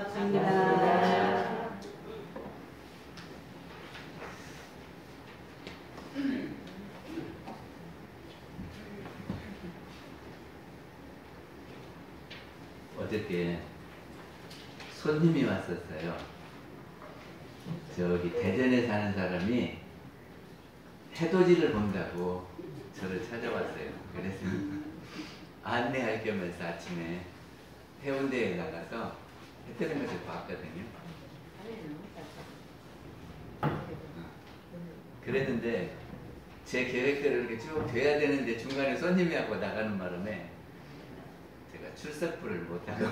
반갑습니다. 어저께 손님이 왔었어요. 저기 대전에 사는 사람이 해돋이를 본다고 저를 찾아왔어요. 그래서 안내할 겸해서 아침에 해운대에 나가서 해 뜨는 것을 봤거든요. 그랬는데 제 계획대로 이렇게 쭉 돼야 되는데 중간에 손님이 하고 나가는 바람에 제가 출석부를 못하고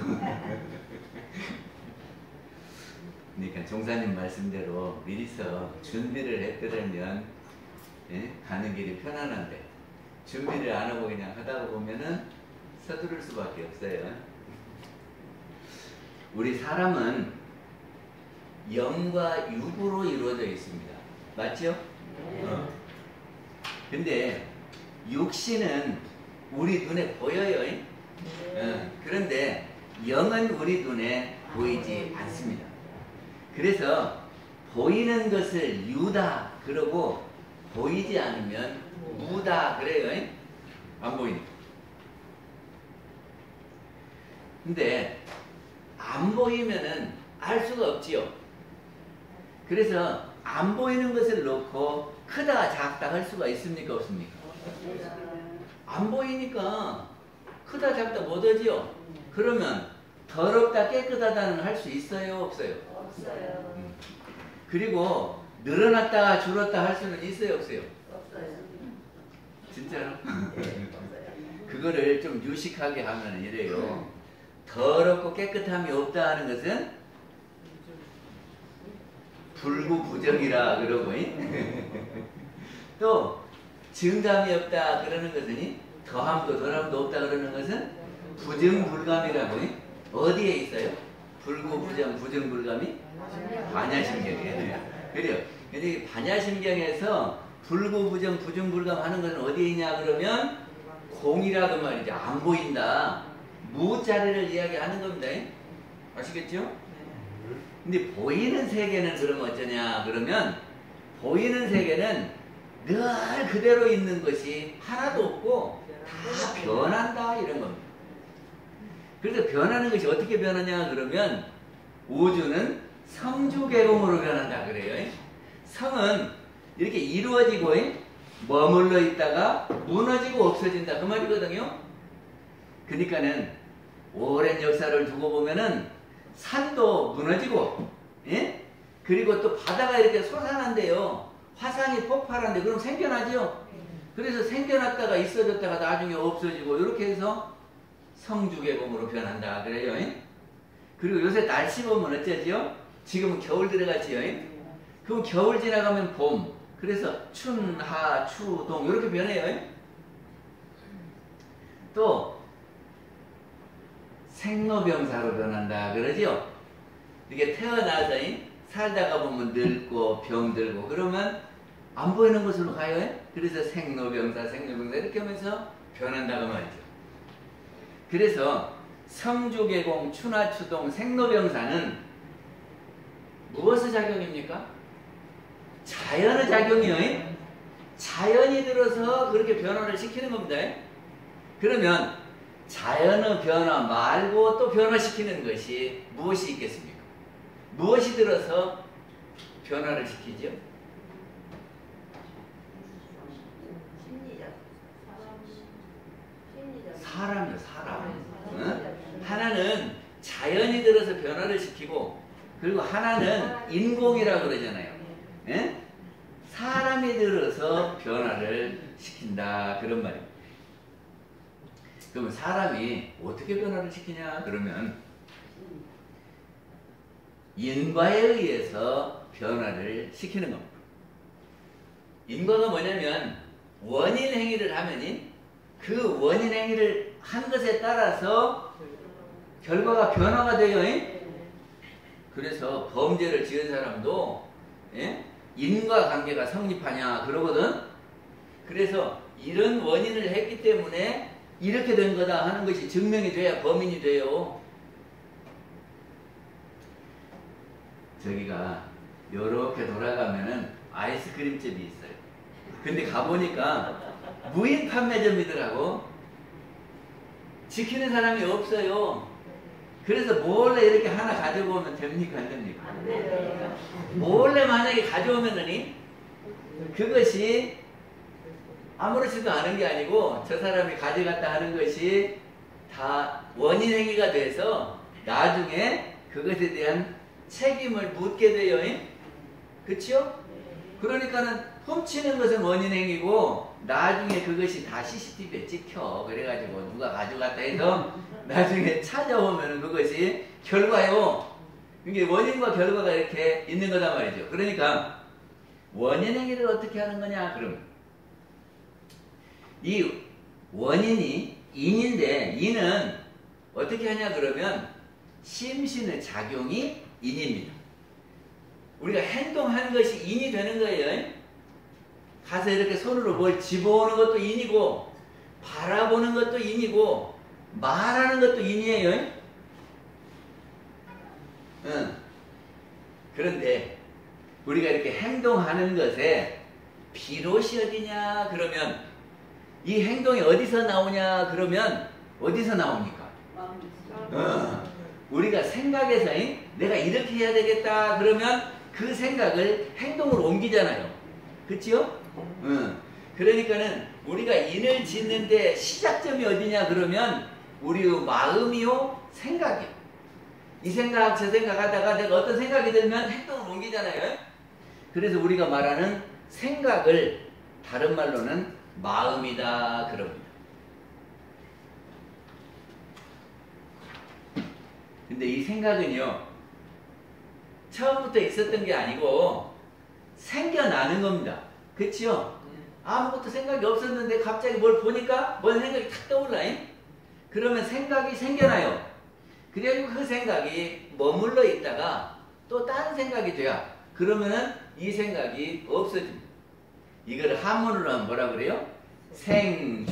그러니까 종사님 말씀대로 미리서 준비를 했더라면 가는 길이 편안한데 준비를 안 하고 그냥 하다 보면은 서두를 수밖에 없어요. 우리 사람은 영과 육으로 이루어져 있습니다. 맞죠? 근데 육신은 우리 눈에 보여요. 그런데 영은 우리 눈에 보이지 않습니다. 그래서 보이는 것을 유다 그러고 보이지 않으면 무다 그래요. 안 보이니까. 근데 안 보이면은 알 수가 없지요. 그래서 안 보이는 것을 놓고 크다 작다 할 수가 있습니까 없습니까? 안 보이니까 크다 작다 못하지요. 그러면 더럽다 깨끗하다는 할 수 있어요 없어요? 없어요. 그리고 늘어났다 줄었다 할 수는 있어요 없어요? 없어요. 진짜로? 그거를 좀 유식하게 하면 이래요. 더럽고 깨끗함이 없다 하는 것은 불구부정이라 그러고 또 증감이 없다 그러는 것은 더함도 덜함도 없다 그러는 것은 부정불감이라고 어디에 있어요? 불구부정 부정불감이 반야심경이에요. 그래요. 근데 반야심경에서 불구부정 부정불감 하는 것은 어디에 있냐 그러면 공이라고 말이죠. 안 보인다. 무자리를 이야기하는 겁니다. 아시겠죠? 근데 보이는 세계는 그러면 어쩌냐 그러면 보이는 세계는 늘 그대로 있는 것이 하나도 없고 다 변한다 이런 겁니다. 그래서 변하는 것이 어떻게 변하냐 그러면 우주는 성주계공으로 변한다 그래요. 성은 이렇게 이루어지고 머물러 있다가 무너지고 없어진다 그 말이거든요. 그러니까는 오랜 역사를 두고 보면은 산도 무너지고 그리고 또 바다가 이렇게 솟아난대요. 화산이 폭발한데 그럼 생겨나죠. 그래서 생겨났다가 있어졌다가 나중에 없어지고 이렇게 해서 성주계공으로 변한다 그래요. 그리고 요새 날씨 보면 어쩌지요? 지금은 겨울 들어갔지요. 그럼 겨울 지나가면 봄. 그래서 춘, 하, 추, 동 이렇게 변해요. 또 생로병사로 변한다 그러지요. 이게 태어나서 살다가 보면 늙고 병들고 그러면 안 보이는 곳으로 가요. 그래서 생로병사 이렇게 하면서 변한다고 말이죠. 그래서 성주계공, 추나추동, 생로병사는 무엇의 작용입니까? 자연의 작용이요. 자연이 들어서 그렇게 변화를 시키는 겁니다. 그러면 자연의 변화 말고 또 변화시키는 것이 무엇이 있겠습니까? 무엇이 들어서 변화를 시키죠? 사람이요, 사람. 하나는 자연이 들어서 변화를 시키고 그리고 하나는 인공이라고 그러잖아요. 사람이 들어서 변화를 시킨다 그런 말입니다. 그러면 사람이 어떻게 변화를 시키냐 그러면 인과에 의해서 변화를 시키는 겁니다. 인과가 뭐냐면 원인 행위를 하면 그 원인 행위를 한 것에 따라서 결과가 변화가 돼요. 그래서 범죄를 지은 사람도 인과관계가 성립하냐 그러거든. 그래서 이런 원인을 했기 때문에 이렇게 된 거다 하는 것이 증명이 돼야 범인이 돼요. 저기가 요렇게 돌아가면은 아이스크림집이 있어요. 근데 가보니까 무인 판매점이더라고. 지키는 사람이 없어요. 그래서 몰래 이렇게 하나 가지고 오면 됩니까? 안 됩니까? 안 돼요. 몰래 만약에 가져오면은 그것이 아무렇지도 않은 게 아니고 저 사람이 가져갔다 하는 것이 다 원인 행위가 돼서 나중에 그것에 대한 책임을 묻게 돼요. 그렇죠? 그러니까는 훔치는 것은 원인 행위고 나중에 그것이 다 CCTV에 찍혀. 그래가지고 누가 가져갔다 해서 나중에 찾아오면 그것이 결과요. 이게 원인과 결과가 이렇게 있는 거단 말이죠. 그러니까 원인 행위를 어떻게 하는 거냐? 그럼 이 원인이 인인데 인은 어떻게 하냐 그러면 심신의 작용이 인입니다. 우리가 행동하는 것이 인이 되는 거예요. 가서 이렇게 손으로 뭘 집어오는 것도 인이고 바라보는 것도 인이고 말하는 것도 인이에요. 응. 그런데 우리가 이렇게 행동하는 것에 비롯이 어디냐 그러면 이 행동이 어디서 나오냐 그러면 어디서 나옵니까? 우리가 생각에서 내가 이렇게 해야 되겠다 그러면 그 생각을 행동으로 옮기잖아요. 그치요? 그러니까는 우리가 인을 짓는데 시작점이 어디냐 그러면 우리의 마음이요 생각이요. 이 생각 저 생각 하다가 내가 어떤 생각이 들면 행동을 옮기잖아요. 그래서 우리가 말하는 생각을 다른 말로는 마음이다 그럽니다. 근데 이 생각은요 처음부터 있었던 게 아니고 생겨나는 겁니다. 그치요? 아무것도 생각이 없었는데 갑자기 뭘 보니까 뭔 생각이 탁 떠올라요. 그러면 생각이 생겨나요. 그래가지고 그 생각이 머물러 있다가 또 다른 생각이 돼야 그러면은 이 생각이 없어집니다. 이걸 한문으로 하면 뭐라 그래요? 생주이멸.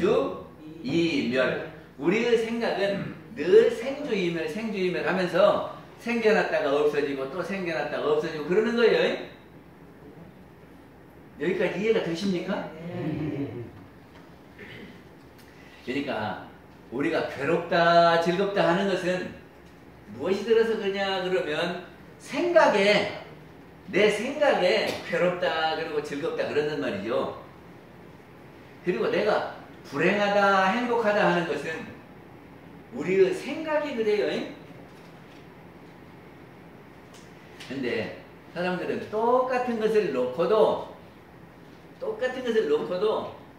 우리의 생각은 늘 생주이멸 하면서 생겨났다가 없어지고 또 생겨났다가 없어지고 그러는 거예요. 여기까지 이해가 되십니까? 그러니까 우리가 괴롭다 즐겁다 하는 것은 무엇이 들어서 그러냐 그러면 내 생각에 괴롭다 그리고 즐겁다 그런단 말이죠. 그리고 내가 불행하다 행복하다 하는 것은 우리의 생각이 그래요. 근데 사람들은 똑같은 것을 놓고도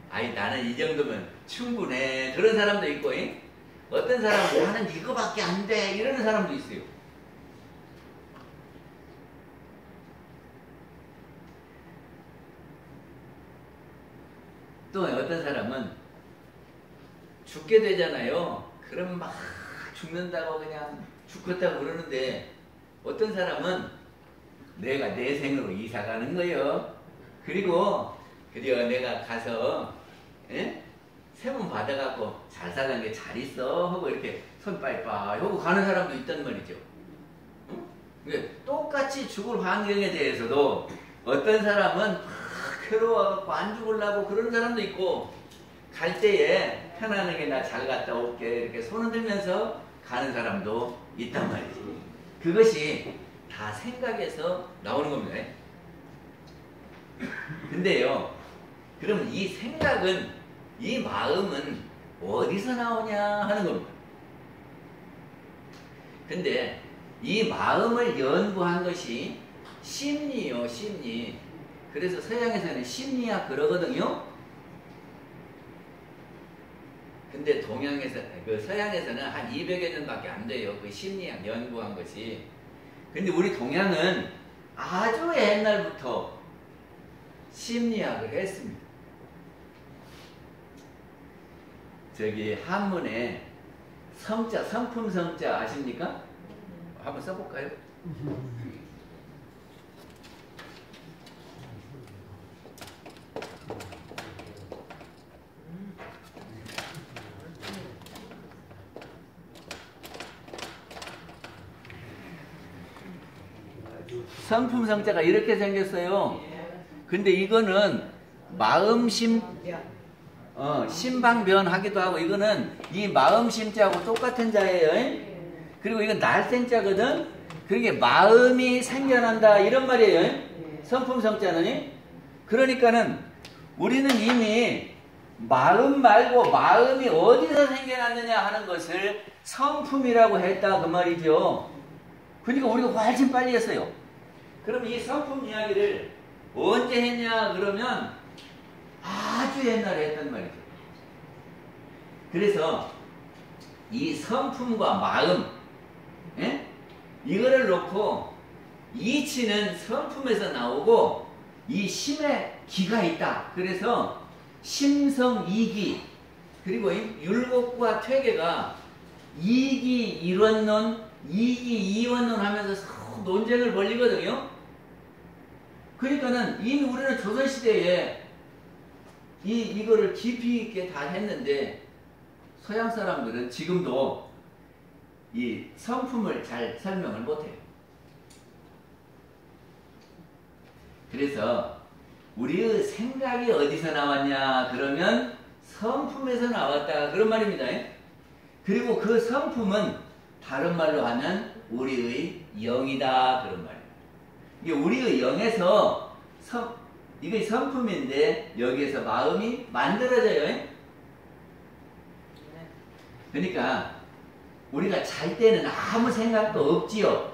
아이 나는 이 정도면 충분해 그런 사람도 있고 어떤 사람은 나는 이거밖에 안 돼 이러는 사람도 있어요. 또 어떤 사람은 죽게 되잖아요. 그럼 막 죽는다고 그냥 죽겠다고 그러는데 어떤 사람은 내가 내 생으로 이사 가는 거예요. 그리고 내가 가서 세번 받아갖고 잘 살란 게 잘 있어 하고 이렇게 손 빠이빠이 하고 가는 사람도 있단 말이죠. 똑같이 죽을 환경에 대해서도 어떤 사람은 막 괴로워갖고 안 죽으려고 그러는 사람도 있고 갈 때에 편안하게 나 잘 갔다 올게 이렇게 손 흔들면서 가는 사람도 있단 말이지. 그것이 다 생각에서 나오는 겁니다. 근데요 그럼 이 생각은 이 마음은 어디서 나오냐 하는 겁니다. 근데 이 마음을 연구한 것이 심리요 심리. 그래서 서양에서는 심리학 그러거든요. 근데 서양에서는 한 200여 년밖에 안 돼요. 그 심리학 연구한 것이. 근데 우리 동양은 아주 옛날부터 심리학을 했습니다. 저기 한문에 성자, 성품 성자 아십니까? 한번 써볼까요? 성품 성자가 이렇게 생겼어요. 근데 이거는 마음심 심방변하기도 하고 이거는 이 마음심자하고 똑같은 자예요. 그리고 이건 날생자거든. 그러니까 마음이 생겨난다 이런 말이에요. 성품 성자는. 그러니까는 우리는 이미 마음 말고 마음이 어디서 생겨났느냐 하는 것을 성품이라고 했다 그 말이죠. 그러니까 우리가 훨씬 빨리 했어요. 그럼 이 성품 이야기를 언제 했냐 그러면 아주 옛날에 했단 말이죠. 그래서 이 성품과 마음 이거를 놓고 이치는 성품에서 나오고 이 심에 기가 있다. 그래서 심성이기 그리고 율곡과 퇴계가 이기 일원론 이기 이원론 하면서 논쟁을 벌이거든요. 그러니까는 이미 우리는 조선시대에 이거를 깊이 있게 다 했는데 서양 사람들은 지금도 이 성품을 잘 설명을 못해요. 그래서 우리의 생각이 어디서 나왔냐 그러면 성품에서 나왔다 그런 말입니다. 그리고 그 성품은 다른 말로 하면 우리의 영이다 그런 말이에요. 이게 우리의 영에서 이게 성품인데 여기에서 마음이 만들어져요. 그러니까 우리가 잘 때는 아무 생각도 없지요.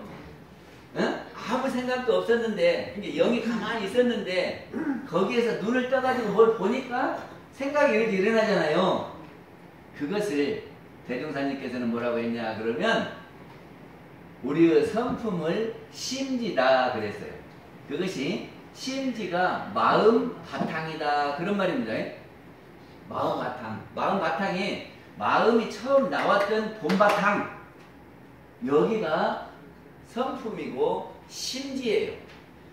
아무 생각도 없었는데 이게 영이 가만히 있었는데 거기에서 눈을 떠가지고 뭘 보니까 생각이 이렇게 일어나잖아요. 그것을 대종사님께서는 뭐라고 했냐 그러면 우리의 성품을 심지다 그랬어요. 그것이 심지가 마음 바탕이다 그런 말입니다. 마음 바탕. 마음 바탕이 마음이 처음 나왔던 본바탕 여기가 성품이고 심지예요.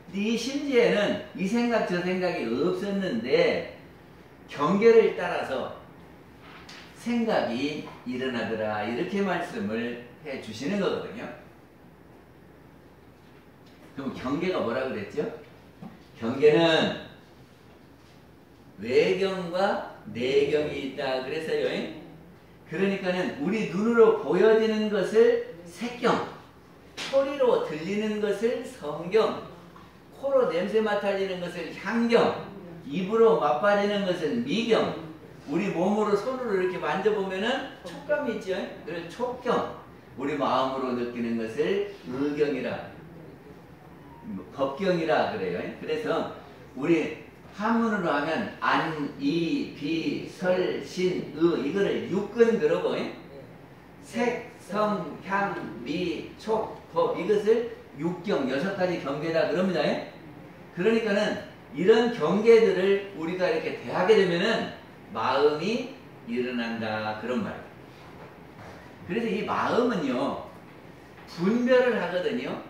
근데 이 심지에는 이 생각 저 생각이 없었는데 경계를 따라서 생각이 일어나더라 이렇게 말씀을 해 주시는 거거든요. 그럼 경계가 뭐라 그랬죠? 경계는 외경과 내경이 있다 그랬어요. 그러니까는 우리 눈으로 보여지는 것을 색경, 소리로 들리는 것을 성경, 코로 냄새 맡아지는 것을 향경, 입으로 맛봐지는 것을 미경, 우리 몸으로 손으로 이렇게 만져보면은 촉감이 있죠. 그래서 촉경, 우리 마음으로 느끼는 것을 의경이라, 법경이라 그래요. 그래서 우리 한문으로 하면 안, 이, 비, 설, 신, 의 이거를 육근 그러고 색, 성, 향, 미, 촉, 법 이것을 육경 6가지 경계다 그럽니다. 그러니까는 이런 경계들을 우리가 이렇게 대하게 되면은 마음이 일어난다 그런 말이에요. 그래서 이 마음은요 분별을 하거든요.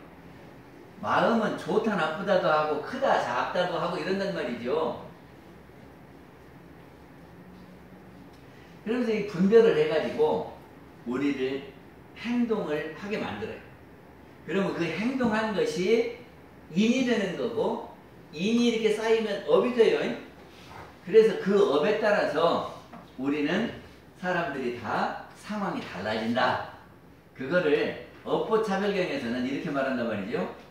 마음은 좋다 나쁘다도 하고 크다 작다도 하고 이런단 말이죠. 그러면서 이 분별을 해가지고 우리를 행동을 하게 만들어요. 그러면 그 행동한 것이 인이 되는 거고 인이 이렇게 쌓이면 업이 돼요. 그래서 그 업에 따라서 우리는 사람들이 다 상황이 달라진다. 그거를 업보차별경에서는 이렇게 말한단 말이죠.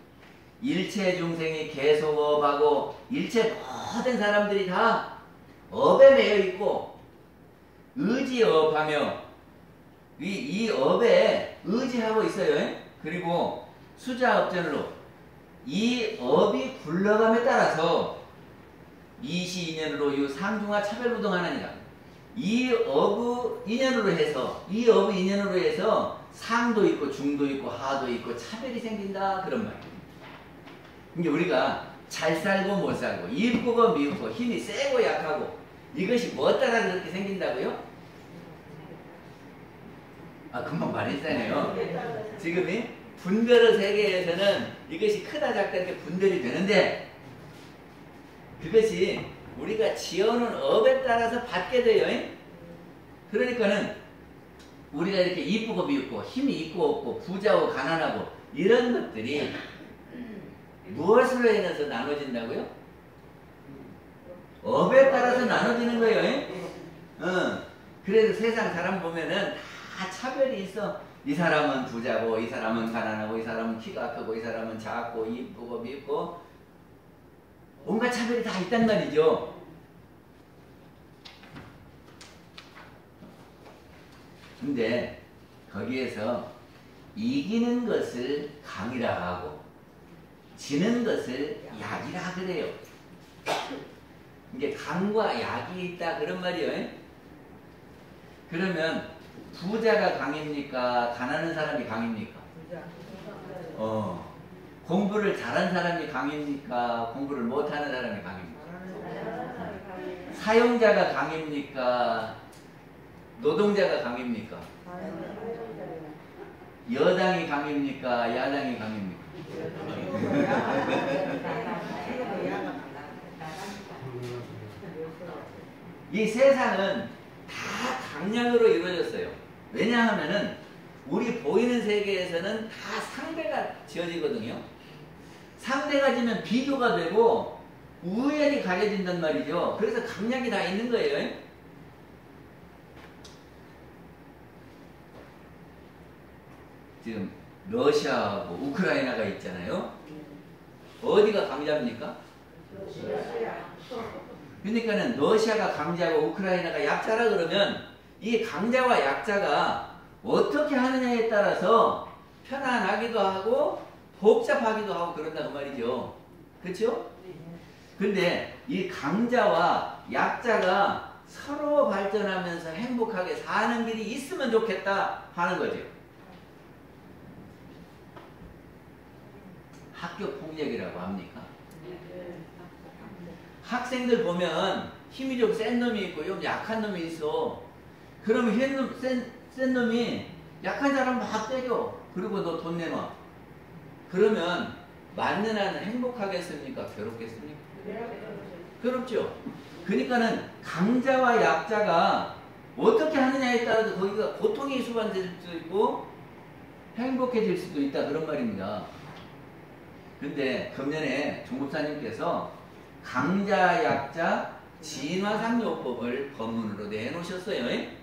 일체 중생이 계속 업하고 일체 모든 사람들이 다 업에 매여 있고 의지업하며 이 업에 의지하고 있어요. 그리고 수자업전으로 이 업이 굴러감에 따라서 이시인연으로 이 상중하 차별부동하느니라. 이 업의 인연으로 해서 이 업의 인연으로 해서 상도 있고 중도 있고 하도 있고 차별이 생긴다 그런 말이에요. 그러니까 우리가 잘 살고 못 살고 이쁘고 미흡고 힘이 세고 약하고 이것이 뭐 따라 그렇게 생긴다고요? 아 금방 말했잖아요. 지금이 분별의 세계에서는 이것이 크다 작다 이렇게 분별이 되는데 그것이 우리가 지어놓은 업에 따라서 받게 돼요. 그러니까는 우리가 이렇게 이쁘고 미흡고 힘이 있고 없고 부자고 가난하고 이런 것들이 무엇으로 인해서 나눠진다고요? 업에 따라서 나눠지는 거예요. 그래서 세상 사람 보면은 다 차별이 있어. 이 사람은 부자고, 이 사람은 가난하고, 이 사람은 키가 크고, 이 사람은 작고, 이쁘고, 밉고, 온갖 차별이 다 있단 말이죠. 근데 거기에서 이기는 것을 강이라 하고 지는 것을 약이라 그래요. 이게 강과 약이 있다 그런 말이에요. 그러면 부자가 강입니까? 가난한 사람이 강입니까? 공부를 잘한 사람이 강입니까? 공부를 못하는 사람이 강입니까? 사용자가 강입니까? 노동자가 강입니까? 여당이 강입니까? 야당이 강입니까? 이 세상은 다 강약으로 이루어졌어요. 왜냐하면은 우리 보이는 세계에서는 다 상대가 지어지거든요. 상대가 지면 비교가 되고 우연히 가려진단 말이죠. 그래서 강약이 다 있는 거예요. 지금 러시아하고 우크라이나가 있잖아요. 어디가 강자입니까? 그러니까는 러시아가 강자고 우크라이나가 약자라 그러면 이 강자와 약자가 어떻게 하느냐에 따라서 편안하기도 하고 복잡하기도 하고 그런다 그 말이죠. 그렇죠? 근데 이 강자와 약자가 서로 발전하면서 행복하게 사는 길이 있으면 좋겠다 하는 거죠. 학교 폭력이라고 합니까? 학생들 보면 힘이 좀 센 놈이 있고 좀 약한 놈이 있어. 그러면 센 놈이 약한 사람 막 때려. 그리고 너 돈 내놔. 그러면 맞는 아는 행복하겠습니까? 괴롭겠습니까? 괴롭죠. 그러니까는 강자와 약자가 어떻게 하느냐에 따라서 거기가 고통이 수반될 수도 있고 행복해질 수도 있다 그런 말입니다. 근데 금년에 종법사님께서 강자 약자 진화상요법을 법문으로 내놓으셨어요.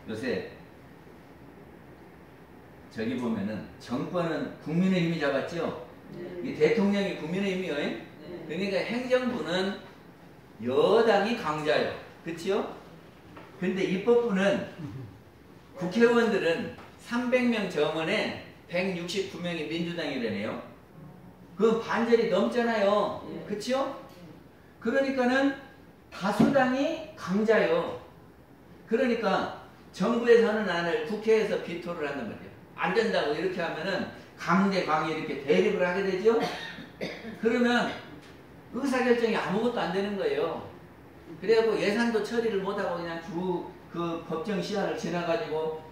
요새 저기 보면은 정권은 국민의힘이 잡았죠. 이 대통령이 국민의힘이요. 그러니까 행정부는 여당이 강자요. 그치요? 근데 입법부는 국회의원들은 300명 정원에 169명이 민주당이라네요. 그 반절이 넘잖아요. 그치요? 그러니까는 다수당이 강자요. 그러니까 정부에서 하는 안을 국회에서 비토를 한단 말이에요. 안 된다고 이렇게 하면은 강대 강이 이렇게 대립을 하게 되죠. 그러면 의사결정이 아무것도 안 되는 거예요. 그래갖고 예산도 처리를 못하고 그냥 그 법정 시한을 지나가지고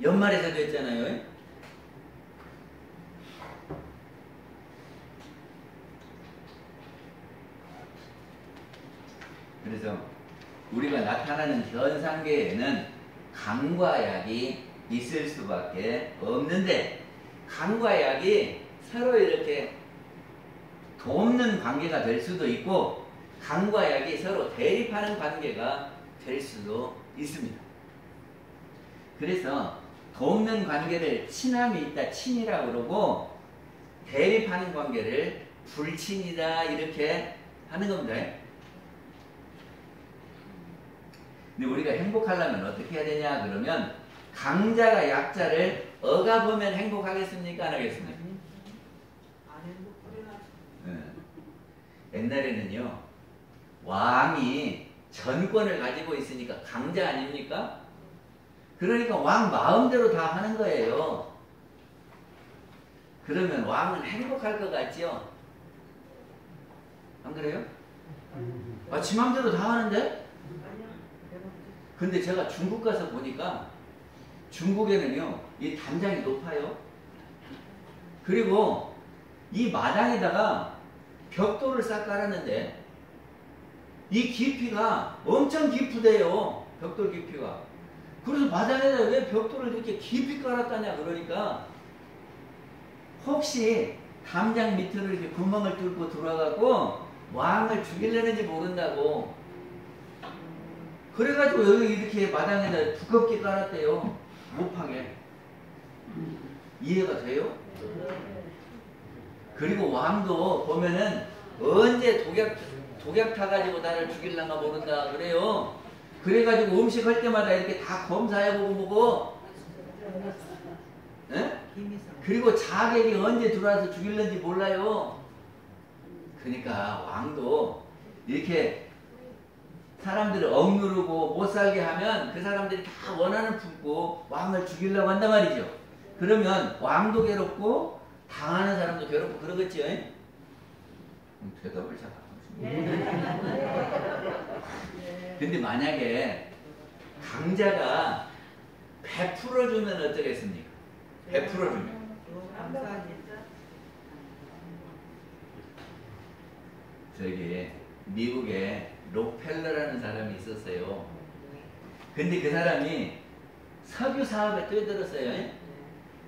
연말에서 됐잖아요. 그래서 우리가 나타나는 현상계에는 강과 약이 있을 수밖에 없는데 강과 약이 서로 이렇게 돕는 관계가 될 수도 있고 강과 약이 서로 대립하는 관계가 될 수도 있습니다. 그래서 돕는 관계를 친함이 있다 친이라고 그러고 대립하는 관계를 불친이다 이렇게 하는 겁니다. 근데 우리가 행복하려면 어떻게 해야 되냐 그러면 강자가 약자를 억압하면 행복하겠습니까? 안 하겠습니까? 옛날에는요 왕이 전권을 가지고 있으니까 강자 아닙니까? 그러니까 왕 마음대로 다 하는 거예요. 그러면 왕은 행복할 것 같지요? 안 그래요? 아, 지 맘대로 다 하는데? 근데 제가 중국 가서 보니까 중국에는요 이 단장이 높아요. 그리고 이 마당에다가 벽돌을 싹 깔았는데 이 깊이가 엄청 깊으대요. 벽돌 깊이가. 그래서 마당에다 왜 벽돌을 이렇게 깊이 깔았다냐 그러니까 혹시 담장 밑으로 이렇게 구멍을 뚫고 들어가고 왕을 죽이려는지 모른다고. 그래가지고 여기 이렇게 마당에다 두껍게 깔았대요. 못 파게. 이해가 돼요? 그리고 왕도 보면은 언제 독약 타가지고 나를 죽일란가 모른다 그래요. 그래가지고 음식 할 때마다 이렇게 다 검사해보고 보고, 에? 그리고 자객이 언제 들어와서 죽일는지 몰라요. 그러니까 왕도 이렇게 사람들을 억누르고 못살게 하면 그 사람들이 다 원한을 품고 왕을 죽이려고 한단 말이죠. 그러면 왕도 괴롭고 당하는 사람도 괴롭고 그러겠죠. 대답을 잘 안 하시네. 근데 만약에 강자가 베풀어주면 어쩌겠습니까? 베풀어주면. 저기 미국에 록펠러라는 사람이 있었어요. 근데 그 사람이 석유 사업에 뛰어들었어요.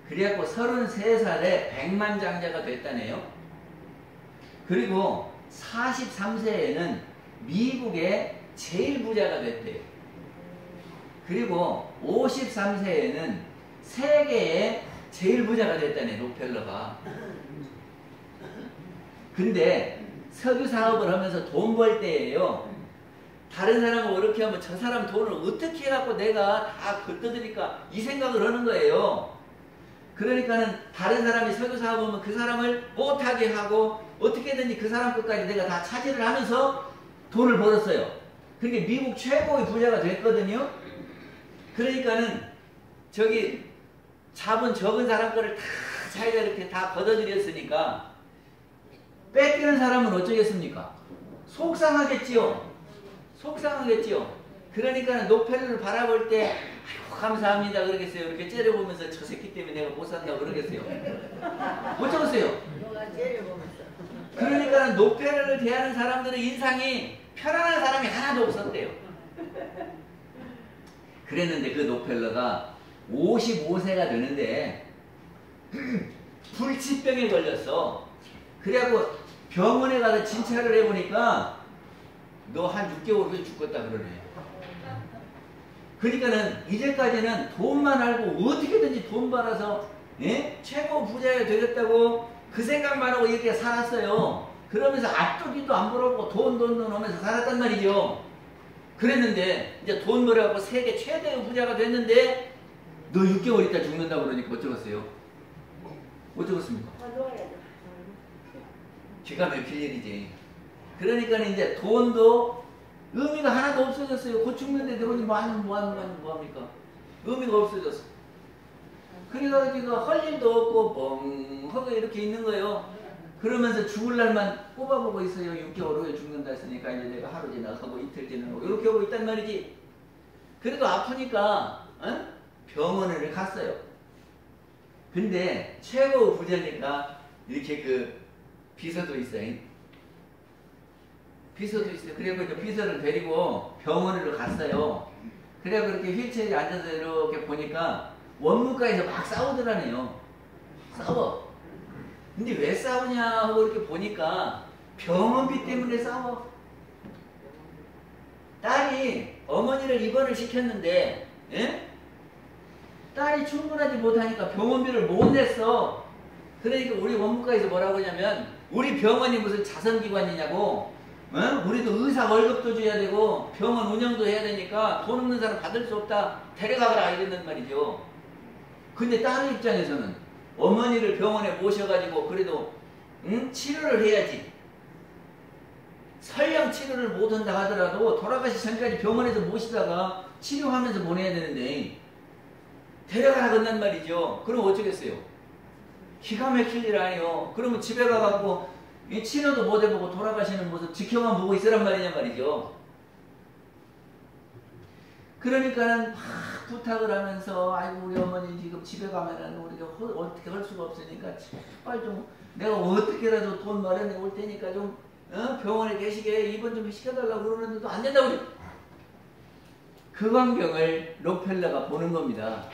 그래갖고 33살에 백만장자가 됐다네요. 그리고 43세에는 미국의 제일 부자가 됐대요. 그리고 53세에는 세계의 제일 부자가 됐다네, 록펠러가. 근데 석유 사업을 하면서 돈 벌 때예요. 다른 사람은 그렇게 하면 저 사람 돈을 어떻게 해갖고 내가 다 걷어들일까 이 생각을 하는 거예요. 그러니까는 다른 사람이 석유 사업하면 그 사람을 못하게 하고 어떻게든지 그 사람 끝까지 내가 다 차지를 하면서 돈을 벌었어요. 그게 미국 최고의 부자가 됐거든요. 그러니까는 저기 잡은 적은 사람 거를 다 자기가 이렇게 다 걷어들였으니까 뺏기는 사람은 어쩌겠습니까? 속상하겠지요. 속상하겠지요. 그러니까 록펠러를 바라볼 때 아이고 감사합니다 그러겠어요. 이렇게 째려보면서 저 새끼 때문에 내가 못 산다 그러겠어요. 어쩌겠어요? 그러니까 록펠러를 대하는 사람들의 인상이 편안한 사람이 하나도 없었대요. 그랬는데 그 록펠러가 55세가 되는데 불치병에 걸렸어. 그래갖고 병원에 가서 진찰을 해보니까 너 한 6개월 후에 죽겠다 그러네. 그러니까는 이제까지는 돈만 알고 어떻게든지 돈 벌어서 최고 부자가 되겠다고 그 생각만 하고 이렇게 살았어요. 그러면서 앞도기도 안 벌었고 돈 하면서 살았단 말이죠. 그랬는데 이제 돈 벌어갖고 세계 최대의 부자가 됐는데 너 6개월 있다 죽는다 그러니까 어쩌겠어요? 어쩌겠습니까? 기가 막힐 일이지. 그러니까 이제 돈도 의미가 하나도 없어졌어요. 곧 죽는데 돈이 뭐합니까? 의미가 없어졌어. 그래가지고 할 일도 없고 뻥하고 이렇게 있는 거예요. 그러면서 죽을 날만 꼽아보고 있어요. 6개월 후에 죽는다 했으니까 이제 내가 하루 지나가고 이틀 지나가고 이렇게 하고 있단 말이지. 그래도 아프니까 병원을 갔어요. 근데 최고 부자니까 이렇게 그 비서도 있어요. 비서도 있어요. 그래서 이제 비서를 데리고 병원으로 갔어요. 그래서 그렇게 휠체어에 앉아서 이렇게 보니까 원무과에서 막 싸우더라네요. 싸워. 근데 왜 싸우냐 하고 이렇게 보니까 병원비 때문에 싸워. 딸이 어머니를 입원을 시켰는데 딸이 충분하지 못하니까 병원비를 못 냈어. 그러니까 우리 원무과에서 뭐라고 하냐면 우리 병원이 무슨 자선기관이냐고 우리도 의사 월급도 줘야 되고 병원 운영도 해야 되니까 돈 없는 사람 받을 수 없다. 데려가거라 이랬단 말이죠. 근데 딸의 입장에서는 어머니를 병원에 모셔가지고 그래도 치료를 해야지. 설령 치료를 못한다 하더라도 돌아가시 전까지 병원에서 모시다가 치료하면서 보내야 되는데 데려가라 그런단 말이죠. 그럼 어쩌겠어요? 기가 막힐 일 아니에요. 그러면 집에 가갖고 치료도 못 해보고 돌아가시는 모습 지켜만 보고 있으란 말이죠. 그러니까는 막 부탁을 하면서 아이고 우리 어머니 지금 집에 가면은 우리가 어떻게 할 수가 없으니까 제발 좀 내가 어떻게라도 돈 마련해 올 테니까 좀 병원에 계시게 입원 좀 시켜달라고 그러는데도 안 된다고 그래. 그 광경을 록펠러가 보는 겁니다.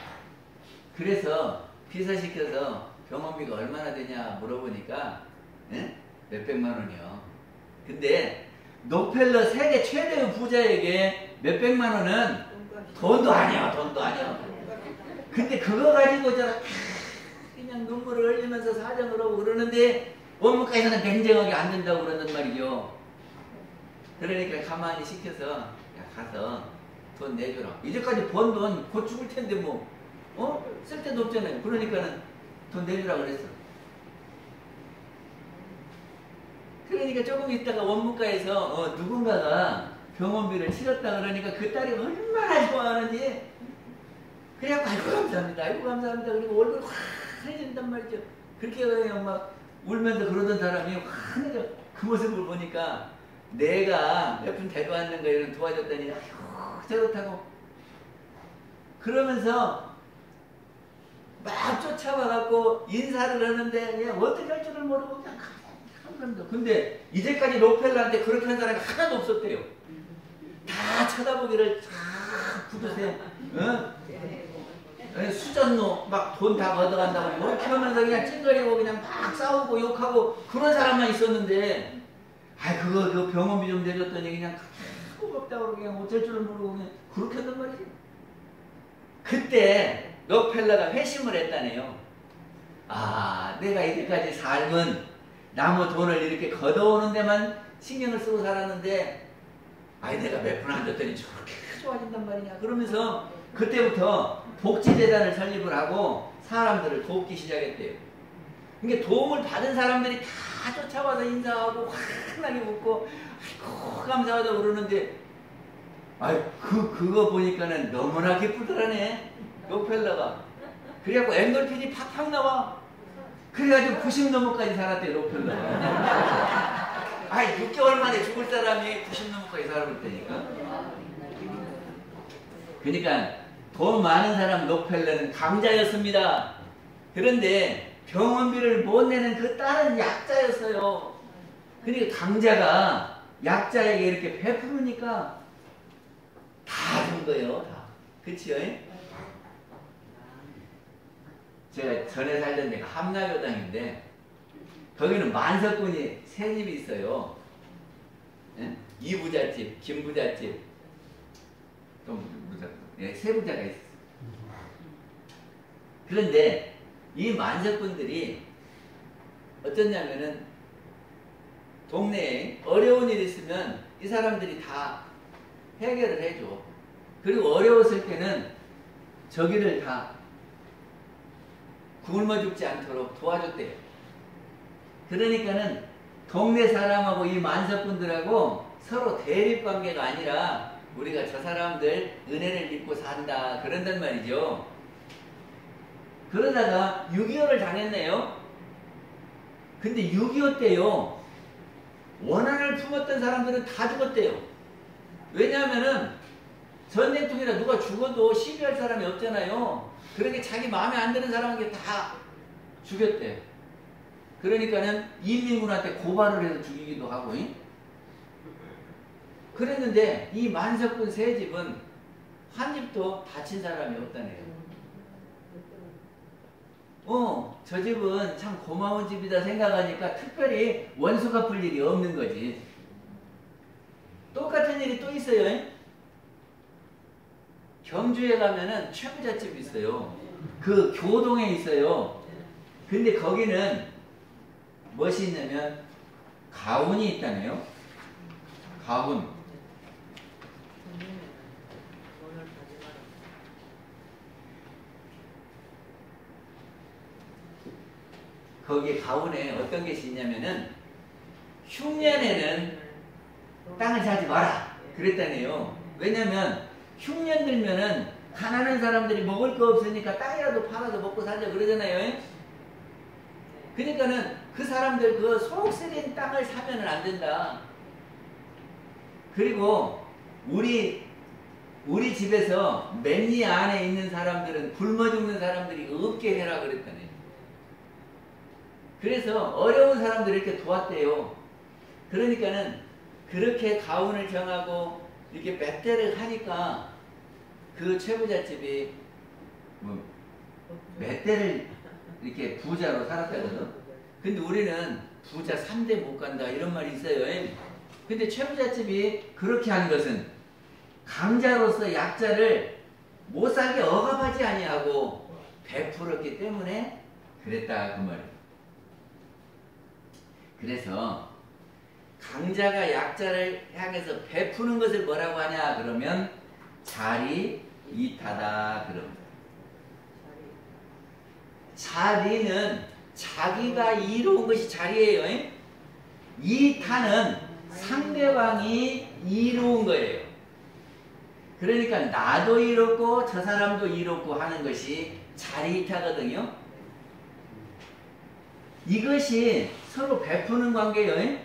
그래서 비서시켜서 병원비가 얼마나 되냐 물어보니까 예? 몇백만 원이요. 근데 록펠러 세계 최대의 부자에게 몇백만 원은 돈도 아니야, 돈도 아니야. 근데 그거 가지고 그냥 눈물을 흘리면서 사정을 하고 그러는데 원문과에서는 냉정하게 안 된다고 그러는 말이죠. 그러니까 가만히 시켜서 야, 가서 돈 내줘라. 이제까지 번 돈 곧 죽을 텐데 뭐 쓸 데도 없잖아요. 그러니까는 돈 내주라 그랬어. 그러니까 조금 있다가 원문과에서 누군가가 병원비를 치렀다 그러니까 그 딸이 얼마나 좋아하는지 그래갖고 아이고 감사합니다, 아이고 감사합니다. 그리고 얼굴 환해진단 말이죠. 그렇게 그냥 막 울면서 그러던 사람이 환해져. 그 모습을 보니까 내가 몇 푼 대도하는 거 이런 도와줬더니 아이고 저렇다고 그러면서 막 쫓아와갖고 인사를 하는데 그냥 어떻게 할 줄을 모르고 그냥 감사합니다. 근데 이제까지 록펠러한테 그렇게 한 사람이 하나도 없었대요. 다 쳐다보기를 쫙 굳으세요. 수전노 막 돈 다 걷어간다고 뭐 이렇게 하면서 그냥 찡거리고 그냥 막 싸우고 욕하고 그런 사람만 있었는데 그 병원비 좀 내줬더니 그냥 고맙다고 그냥 어쩔 줄을 모르고 그냥 그렇게 한단 말이지. 그때 록펠러가 회심을 했다네요. 내가 이제까지 삶은 남의 돈을 이렇게 걷어오는 데만 신경을 쓰고 살았는데 내가 몇 푼 안 줬더니 저렇게 좋아진단 말이냐. 그러면서 그때부터 복지재단을 설립을 하고 사람들을 돕기 시작했대요. 그러니까 도움을 받은 사람들이 다 쫓아와서 인사하고 환하게 웃고 아이고 감사하다고 그러는데 그거 보니까는 너무나 기쁘더라네 록펠러가. 그래갖고 엔돌핀이 팍팍 나와. 그래가지고 90 넘어까지 살았대 록펠러가. 6개월 만에 죽을 사람이 90 넘어까지 살아볼 때니까. 그러니까 돈 많은 사람 록펠러는 강자였습니다. 그런데 병원비를 못 내는 그 딸은 약자였어요. 그러니까 강자가 약자에게 이렇게 베푸니까 다 준 거예요. 다. 그치요? 제가 전에 살던 데가 함나교당인데 거기는 만석군이 세 집이 있어요. 이부잣집, 김부잣집, 또 세 부자가 있었어요. 그런데 이 만석군들이 어쩌냐면은 동네에 어려운 일 있으면 이 사람들이 다 해결을 해줘. 그리고 어려웠을 때는 저기를 다 굶어 죽지 않도록 도와줬대요. 그러니까는 동네 사람하고 이 만석군들하고 서로 대립관계가 아니라 우리가 저 사람들 은혜를 믿고 산다 그런단 말이죠. 그러다가 6.25를 당했네요. 근데 6.25 때요 원한을 품었던 사람들은 다 죽었대요. 왜냐하면은 전쟁통이라 누가 죽어도 시비할 사람이 없잖아요. 그러니까 자기 마음에 안 드는 사람에게 다 죽였대. 그러니까는 인민군한테 고발을 해서 죽이기도 하고. 그랬는데 이 만석군 세 집은 한 집도 다친 사람이 없다네요. 저 집은 참 고마운 집이다 생각하니까 특별히 원수 갚을 일이 없는 거지. 똑같은 일이 또 있어요. 경주에 가면은 최부잣집이 있어요. 그 교동에 있어요. 근데 거기는 무엇이 있냐면 가훈이 있다네요. 가훈. 거기 가훈에 어떤 것이 있냐면은 흉년에는 땅을 사지 마라 그랬다네요. 왜냐면 흉년 들면은 가난한 사람들이 먹을 거 없으니까 땅이라도 팔아서 먹고 살자 그러잖아요. 그러니까는 그 사람들 그 속 쓰린 땅을 사면은 안 된다. 그리고 우리 집에서 맨리 안에 있는 사람들은 굶어 죽는 사람들이 없게 해라 그랬다네. 그래서 어려운 사람들을 이렇게 도왔대요. 그러니까는 그렇게 가훈을 정하고 이렇게 몇 대를 하니까 그 최부잣집이 뭐 몇 대를 이렇게 부자로 살았다거든. 근데 우리는 부자 3대 못 간다 이런 말이 있어요. 근데 최부잣집이 그렇게 한 것은 강자로서 약자를 못 살게 억압하지 아니하고 베풀었기 때문에 그랬다 그 말이에요. 그래서 강자가 약자를 향해서 베푸는 것을 뭐라고 하냐 그러면 자리이타다 그럽니다. 자리는 자기가 이루은 것이 자리예요. 이타는 상대방이 이루은 거예요. 그러니까 나도 이롭고 저 사람도 이롭고 하는 것이 자리이타거든요. 이것이 서로 베푸는 관계예요.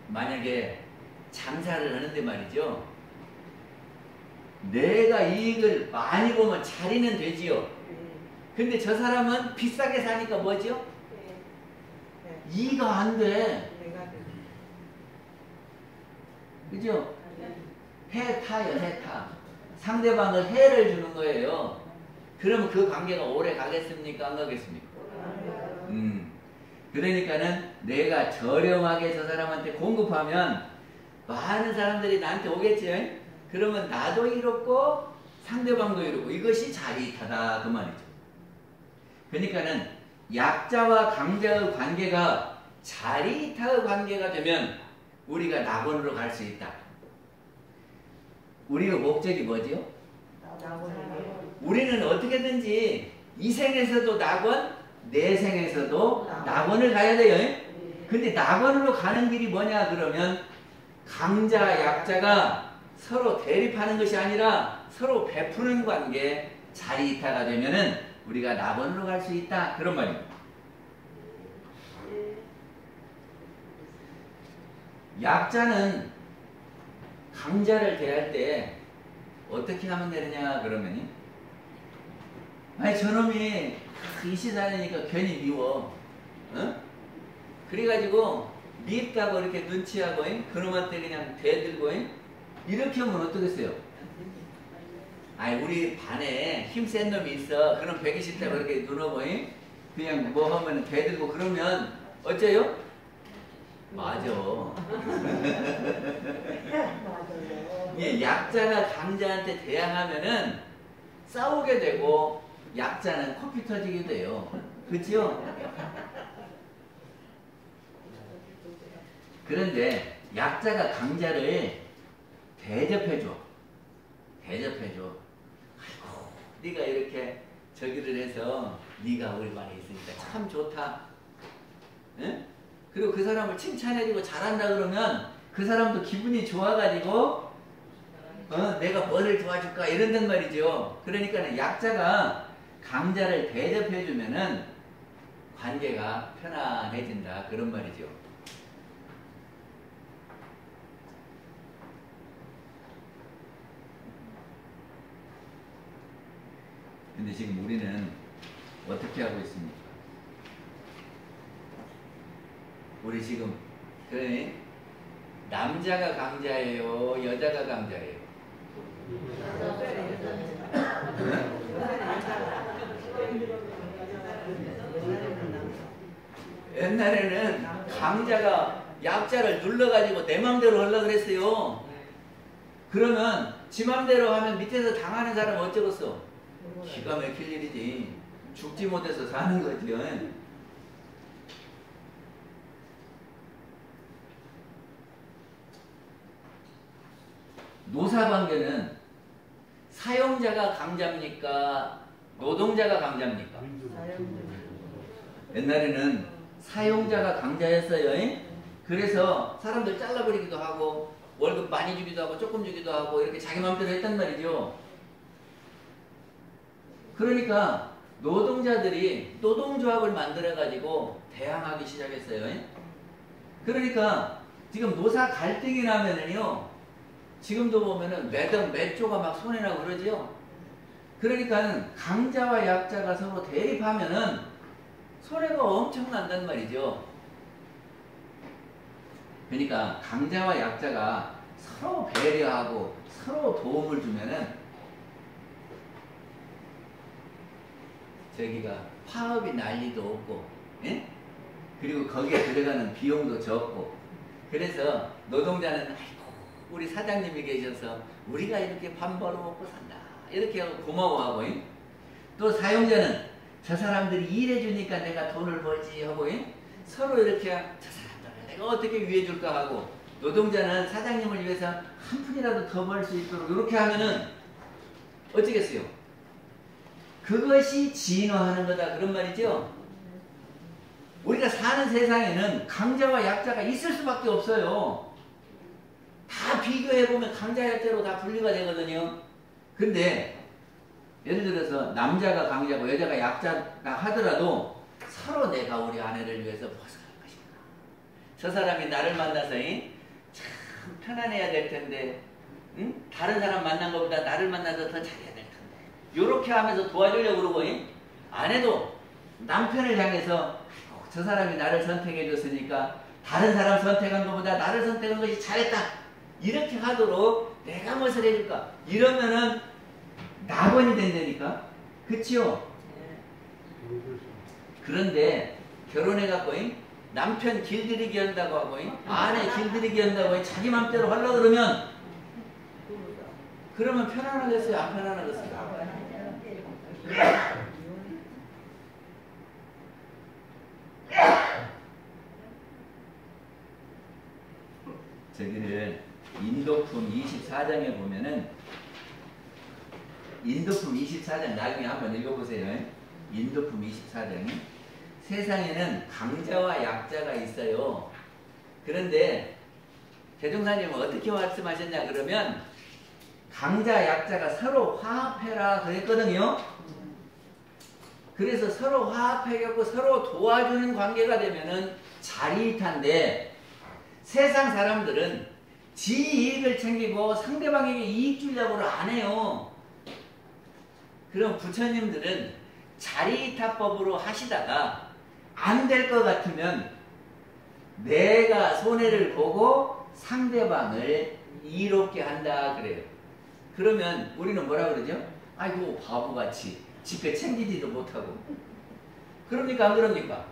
만약에 장사를 하는데 말이죠. 내가 이익을 많이 보면 자리는 되지요. 근데 저 사람은 비싸게 사니까 뭐죠? 이가 안 돼. 그죠? 해타요, 해타. 상대방을 해를 주는 거예요. 그러면 그 관계가 오래 가겠습니까? 안 가겠습니까? 그러니까는 내가 저렴하게 저 사람한테 공급하면 많은 사람들이 나한테 오겠지. 그러면 나도 이롭고 상대방도 이롭고 이것이 자리이타다 그 말이죠. 그러니까는 약자와 강자의 관계가 자리이타의 관계가 되면 우리가 낙원으로 갈 수 있다. 우리의 목적이 뭐지요? 우리는 어떻게든지 이 생에서도 낙원, 내 생에서도 낙원을 가야 돼요. 근데 낙원으로 가는 길이 뭐냐 그러면 강자, 약자가 서로 대립하는 것이 아니라 서로 베푸는 관계, 자리이타가 되면은 우리가 낙원으로 갈 수 있다. 그런 말입니다. 약자는 강자를 대할 때 어떻게 하면 되느냐 그러면 아니 저놈이 이시다니까 괜히 미워. 어? 그래가지고 밉다고 이렇게 눈치하고 그놈한테 그냥 대들고 이렇게 하면 어떻겠어요? 아니 우리 반에 힘센 놈이 있어. 그럼 배기 싫다고 이렇게 눈어보 그냥 뭐 하면 대들고 그러면 어째요? 맞아. 예, 약자가 강자한테 대항하면은 싸우게 되고 약자는 코피 터지게 돼요. 그렇죠? 그런데 약자가 강자를 대접해줘. 아이고, 네가 이렇게 저기를 해서 네가 우리 반에 있으니까 참 좋다. 응? 그리고 그 사람을 칭찬해주고 잘한다 그러면 그 사람도 기분이 좋아가지고 내가 뭐를 도와줄까 이런단 말이죠. 그러니까 약자가 강자를 대접해주면은 관계가 편안해진다 그런 말이죠. 근데 지금 우리는 어떻게 하고 있습니까? 우리 지금 그러니 남자가 강자예요, 여자가 강자예요? 옛날에는 강자가 약자를 눌러가지고 내 맘대로 하려고 그랬어요. 그러면 지 맘대로 하면 밑에서 당하는 사람 어쩌겠어? 기가 막힐 일이지. 죽지 못해서 사는 거지요. 노사관계는 사용자가 강자입니까? 노동자가 강자입니까? 옛날에는 사용자가 강자였어요. 그래서 사람들 잘라버리기도 하고 월급 많이 주기도 하고 조금 주기도 하고 이렇게 자기 마음대로 했단 말이죠. 그러니까 노동자들이 노동조합을 만들어가지고 대항하기 시작했어요. 그러니까 지금 노사 갈등이 나면은요, 지금도 보면은 몇 조가 막 손해나고 그러지요. 그러니까 강자와 약자가 서로 대립하면은 손해가 엄청난단 말이죠. 그러니까 강자와 약자가 서로 배려하고 서로 도움을 주면은 저기가 파업이 난리도 없고, 예? 그리고 거기에 들어가는 비용도 적고, 그래서 노동자는 아이고 우리 사장님이 계셔서 우리가 이렇게 밥 벌어 먹고 산다 이렇게 하고 고마워하고, 예? 또 사용자는 저 사람들이 일해주니까 내가 돈을 벌지 하고, 예? 서로 이렇게 저 사람들을 내가 어떻게 위해줄까 하고, 노동자는 사장님을 위해서 한 푼이라도 더 벌 수 있도록 이렇게 하면은 어쩌겠어요? 그것이 진화하는 거다 그런 말이죠. 우리가 사는 세상에는 강자와 약자가 있을 수밖에 없어요. 다 비교해보면 강자 약자로 다 분리가 되거든요. 근데 예를 들어서 남자가 강자고 여자가 약자가 하더라도 서로 내가 우리 아내를 위해서 무엇을 할 것인가. 저 사람이 나를 만나서 참 편안해야 될 텐데, 응? 다른 사람 만난 것보다 나를 만나서 더 잘해야 될 텐데, 요렇게 하면서 도와주려고 그러고, 아내도 남편을 향해서 저 사람이 나를 선택해 줬으니까 다른 사람 선택한 것보다 나를 선택한 것이 잘했다 이렇게 하도록 내가 무엇을 해줄까, 이러면은 낙원이 된다니까. 그치요? 그런데 결혼해갖고 남편 길들이기 한다고 하고 아내 길들이기 한다고 자기 맘대로 하려고 그러면 편안하겠어요? 안 편안하겠어요? 저기를 인도품 24장에 보면은, 인도품 24장 나중에 한번 읽어보세요. 인도품 24장이 세상에는 강자와 약자가 있어요. 그런데 대종사님은 어떻게 말씀하셨냐 그러면 강자 약자가 서로 화합해라 그랬거든요. 그래서 서로 화합해갖고 서로 도와주는 관계가 되면은 자리이탄데, 세상 사람들은 지 이익을 챙기고 상대방에게 이익 주려고 안 해요. 그럼 부처님들은 자리이타법으로 하시다가 안 될 것 같으면 내가 손해를 보고 상대방을 이롭게 한다 그래요. 그러면 우리는 뭐라 그러죠? 아이고 바보같이 지껏 챙기지도 못하고. 그럽니까 안 그럽니까?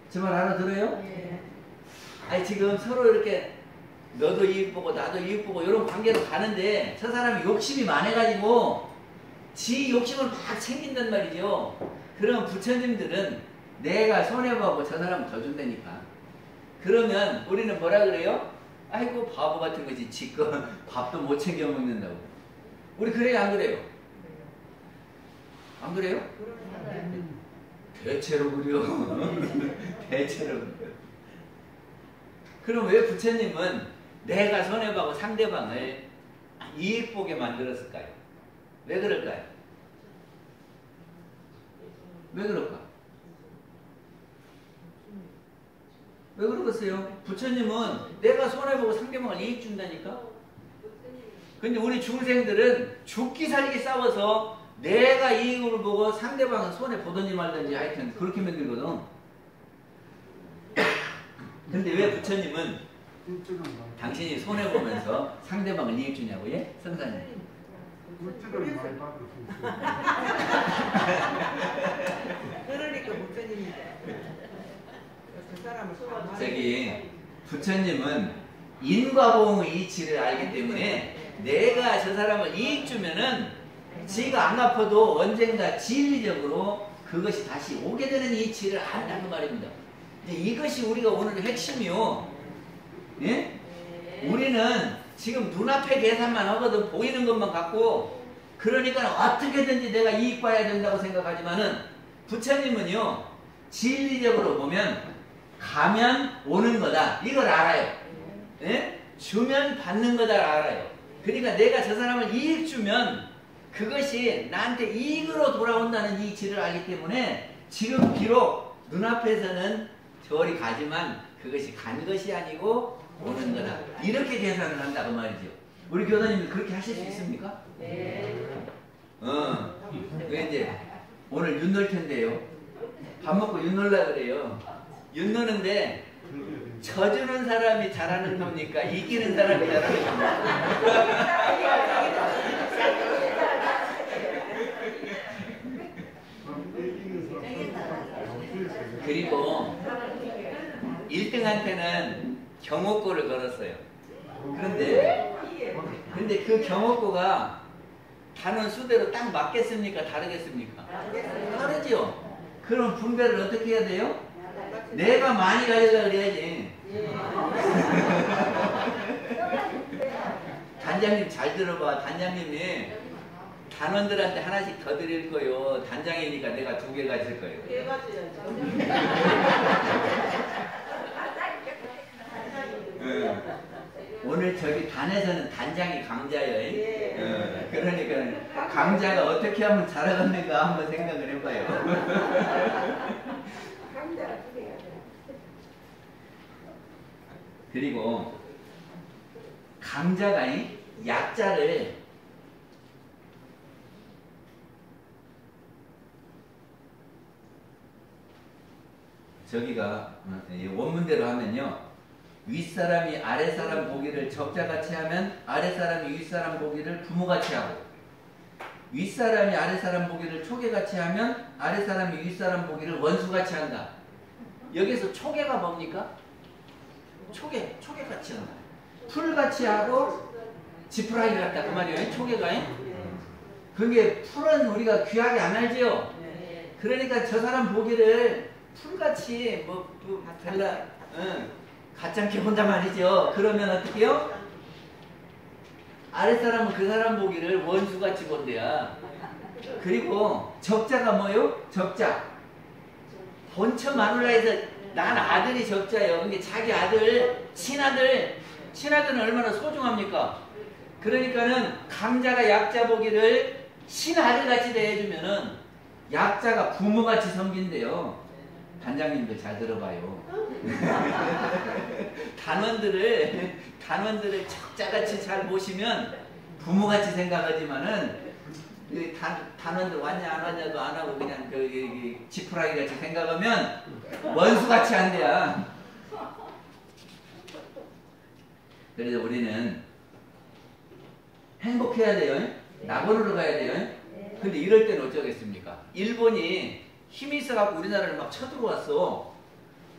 제 말 알아들어요? 예. 아니 지금 서로 이렇게 너도 이익 보고 나도 이익 보고 이런 관계로 가는데 저 사람이 욕심이 많아가지고 지 욕심을 막 챙긴단 말이죠. 그럼 부처님들은 내가 손해보고 저 사람 더 준다니까. 그러면 우리는 뭐라 그래요? 아이고 바보 같은 거지 지껏 밥도 못 챙겨 먹는다고. 우리 그래요 안 그래요? 안 그래요? 대체로 그래요. 대체로 그래요. 그럼 왜 부처님은 내가 손해보고 상대방을 이익 보게 만들었을까요? 왜 그럴까요? 왜 그럴까? 왜 그러겠어요? 부처님은 내가 손해보고 상대방을 이익 준다니까? 근데 우리 중생들은 죽기 살기 싸워서 내가 이익을 보고 상대방은 손해 보든지 말든지 하여튼 그렇게 만들거든. 근데 왜 부처님은 당신이 손해보면서 상대방을 이익 주냐고, 예? 선사님. 물질을 많이 받을 수 있어요. 그러니까 부처님인데. 그 사람을 저기 부처님은 인과보응의 이치를 알기 때문에 내가 저 사람을 이익 주면은 지가 안 아파도 언젠가 진리적으로 그것이 다시 오게 되는 이치를 안다는 말입니다. 이것이 우리가 오늘 핵심이요. 예? 우리는 지금 눈앞에 계산만 하거든. 보이는 것만 갖고. 그러니까 어떻게든지 내가 이익 봐야 된다고 생각하지만은 부처님은요, 진리적으로 보면 가면 오는 거다 이걸 알아요. 예? 주면 받는 거다 알아요. 그러니까 내가 저 사람을 이익 주면 그것이 나한테 이익으로 돌아온다는 이치를 알기 때문에 지금 비록 눈앞에서는 저리 가지만 그것이 간 것이 아니고 오는 거다. 이렇게 계산을 한다고 말이죠. 우리 교사님들 그렇게 하실 수 있습니까? 네. 왜 이제 오늘 윤 넣을 텐데요. 밥 먹고 윤 넣으려 그래요. 윤 넣는데 져주는 사람이 잘하는 겁니까? 이기는 사람이 잘하는 겁니까? 1등한테는 경옥고를 걸었어요. 그런데 그 경옥고가 단원 수대로 딱 맞겠습니까? 다르겠습니까? 다르죠. 그럼 분배를 어떻게 해야 돼요? 내가 많이 가져가 그래야지. 단장님 잘 들어봐. 단장님이 단원들한테 하나씩 더 드릴 거요. 단장이니까 내가 2개 가질 거예요. 오늘 저기 단에서는 단장이 강자예요. 그러니까 강자가 어떻게 하면 잘하겠는가 한번 생각을 해봐요. 그리고 강자가 약자를 저기가 원문대로 하면요. 윗사람이 아랫사람 보기를 적자같이 하면 아랫사람이 윗사람 보기를 부모같이 하고, 윗사람이 아랫사람 보기를 초계같이 하면 아랫사람이 윗사람 보기를 원수같이 한다. 여기서 초계가 뭡니까? 초계같이 한다. 풀같이 하고 지푸라기 같다 그 말이에요. 초계가. 그게 풀은 우리가 귀하게 안 알지요. 그러니까 저 사람 보기를 풀같이 달라 가짜게 혼자 말이죠. 그러면 어떻게 해요? 아랫사람은 그 사람 보기를 원수같이 본대야. 그리고 적자가 뭐요? 적자. 본처 마누라에서 난 아들이 적자예요. 근데 자기 아들, 친아들은 얼마나 소중합니까? 그러니까는 강자가 약자 보기를 친아들같이 대해주면은 약자가 부모같이 섬긴대요. 단장님들 잘 들어봐요. 단원들을 적자같이 잘 모시면 부모같이 생각하지만은 단원들 왔냐 안 왔냐도 안 하고 그냥 지푸라기 같이 생각하면 원수같이 한대야. 그래서 우리는 행복해야 돼요. 낙원으로 가야 돼요. 근데 이럴 때는 어쩌겠습니까? 일본이 힘이 있어갖고 우리나라를 막 쳐들어왔어.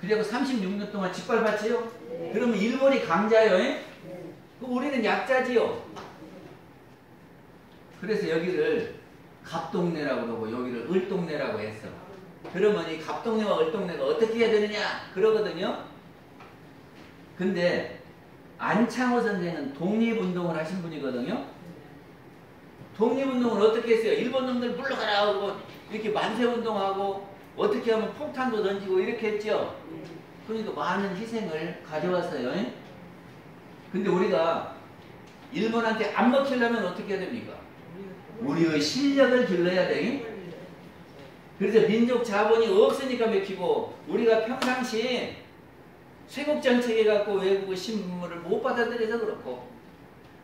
그리고 36년 동안 짓밟았지요? 그러면 일본이 강자예요? 그럼 우리는 약자지요? 그래서 여기를 갑동네라고 그러고 여기를 을동네라고 했어. 그러면 이 갑동네와 을동네가 어떻게 해야 되느냐? 그러거든요? 근데 안창호 선생은 독립운동을 하신 분이거든요? 독립운동을 어떻게 했어요? 일본 놈들 물러가라 하고 이렇게 만세운동하고 어떻게 하면 폭탄도 던지고 이렇게 했죠? 그러니까 많은 희생을 가져왔어요. 근데 우리가 일본한테 안 먹히려면 어떻게 해야 됩니까? 우리의 실력을 길러야 돼. 그래서 민족 자본이 없으니까 먹히고, 우리가 평상시 쇄국 정책에 갖고 외국의 신문을 못 받아들여서 그렇고,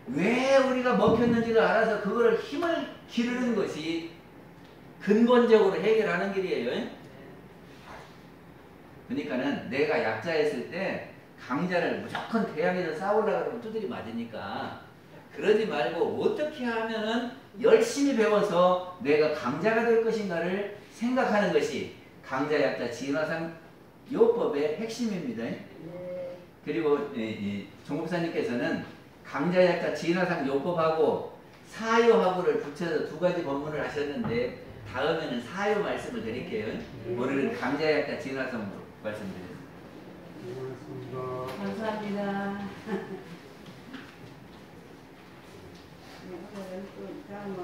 왜 우리가 먹혔는지를 알아서 그거를 힘을 기르는 것이 근본적으로 해결하는 길이에요. 그러니까는 내가 약자였을 때 강자를 무조건 대항해서 싸우려고 그러면 두드리 맞으니까 그러지 말고 어떻게 하면은 열심히 배워서 내가 강자가 될 것인가를 생각하는 것이 강자 약자 진화상 요법의 핵심입니다. 그리고 종목사님께서는 강자 약자 진화상 요법하고 사요하고를 붙여서 2가지 법문을 하셨는데 다음에는 사요 말씀을 드릴게요. 오늘은 강자 약자 진화상 말씀드렸습니다. 고맙습니다. 감사합니다. 오늘은 또 다음은